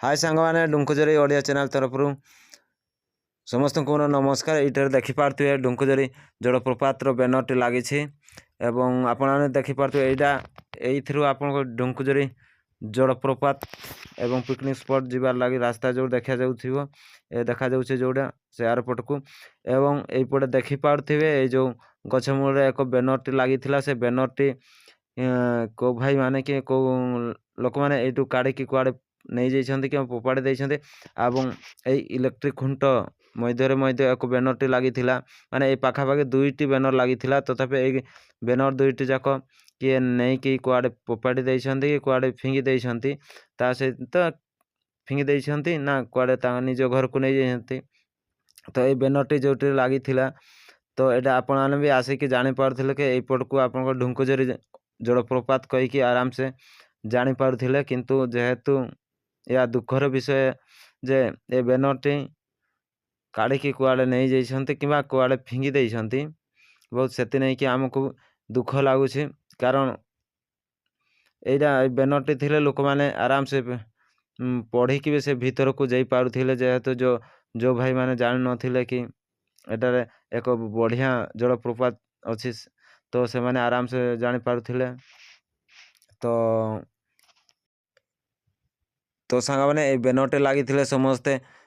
हाय सांगमाने डुंकुजरी Odia channel तरफ समस्त को नमस्कार। ये देखिपे डुंकुजरी जलप्रपात बैनर लगी आपने देखिपे यहाँ आप डुंकुजरी जलप्रपात एवं पिकनिक स्पॉट जीवार लगी रास्ता जो देखा देखा जोड़ा से एयरपोर्ट को एवं यपटे देखिपे जो गछमूल एक बैनर लगी से बैनर को भाई माने कि को लोक मैंने यू काढ़ी कुआड़े नहीं जाइछन्ति कि फोपाड़ी देइछन्ति एवं ए इलेक्ट्रिक खुंट मध्य एक बैनर लगी माने ए पाखापाखि दुईटी बैनर लगी तथापि ए बैनर दुईटी जाक किए नहीं कि कुआड़े फोपाड़ी देइछन्ति कि कुआड़े फिंगी देइछन्ति ता सहित फिंगी देइछन्ति ना कुआड़े निज घर को नहीं जाइछन्ति। तो ये बैनर जो लगी तो यहाँ आपण भी आसिक जापारे कि यपट को आप ढुंकुजरी जलप्रपात कहीकि आराम से जापारे किंतु जेहेतु या दुखर विषय जे ए बैनर काढ़ी कुआड़े नहीं जाइछन्ति कि कुआड़े फिंगी देइछन्ति बहुत से नहीं कि आमको दुख लगुच कारण यहाँ बैनर थे लोक मैंने आराम से पढ़ी भी से भीतर को जाई पारुथिले जेहेतु जो भाई मैंने जान नथिले कि एटारे एक बढ़िया जलप्रपात अच्छी तो से माने आराम से जानी पारुथिले। तो सांग मैंने बैनर लगी समस्ते